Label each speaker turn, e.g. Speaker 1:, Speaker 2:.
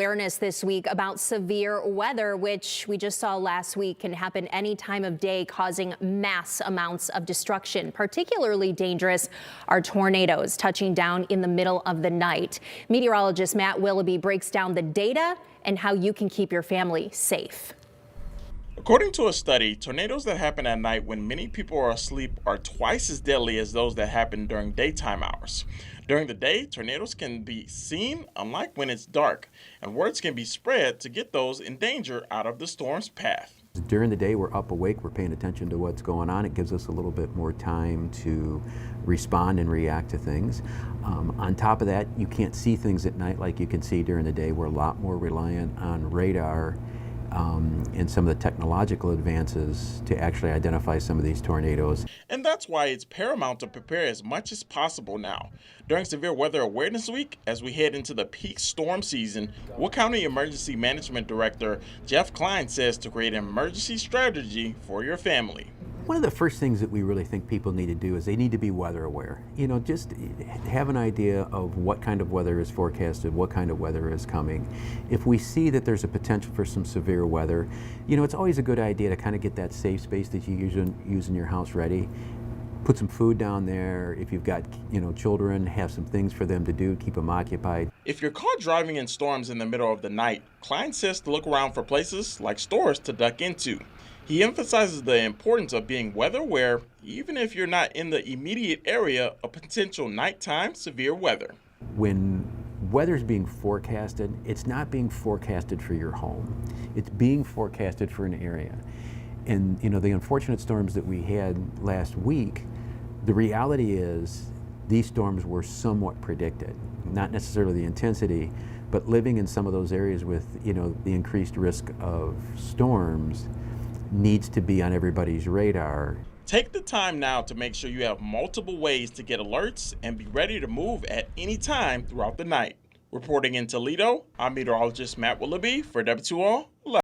Speaker 1: Awareness this week about severe weather, which we just saw last week can happen any time of day, causing mass amounts of destruction. Particularly dangerous are tornadoes touching down in the middle of the night. Meteorologist Matt Willoughby breaks down the data and how you can keep your family safe.
Speaker 2: According to a study, tornadoes that happen at night when many people are asleep are twice as deadly as those that happen during daytime hours. During the day, tornadoes can be seen, unlike when it's dark, and words can be spread to get those in danger out of the storm's path.
Speaker 3: During the day, we're up awake, we're paying attention to what's going on. It gives us a little bit more time to respond and react to things. On top of that, you can't see things at night like you can see during the day. We're a lot more reliant on radar and some of the technological advances to actually identify some of these tornadoes.
Speaker 2: And that's why it's paramount to prepare as much as possible now. During Severe Weather Awareness Week, as we head into the peak storm season, Will County Emergency Management Director Jeff Klein says to create an emergency strategy for your family.
Speaker 3: One of the first things that we really think people need to do is they need to be weather aware. Just have an idea of what kind of weather is forecasted, what kind of weather is coming. If we see that there's a potential for some severe weather, it's always a good idea to kind of get that safe space that you use in your house ready. Put some food down there. If you've got, children, have some things for them to do, keep them occupied.
Speaker 2: If you're caught driving in storms in the middle of the night, Klein says to look around for places like stores to duck into. He emphasizes the importance of being weather aware, even if you're not in the immediate area of potential nighttime severe weather.
Speaker 3: When weather's being forecasted, it's not being forecasted for your home. It's being forecasted for an area. And the unfortunate storms that we had last week, the reality is these storms were somewhat predicted. Not necessarily the intensity, but living in some of those areas with the increased risk of storms needs to be on everybody's radar.
Speaker 2: Take the time now to make sure you have multiple ways to get alerts and be ready to move at any time throughout the night. Reporting in Toledo, I'm meteorologist Matt Willoughby for W2All.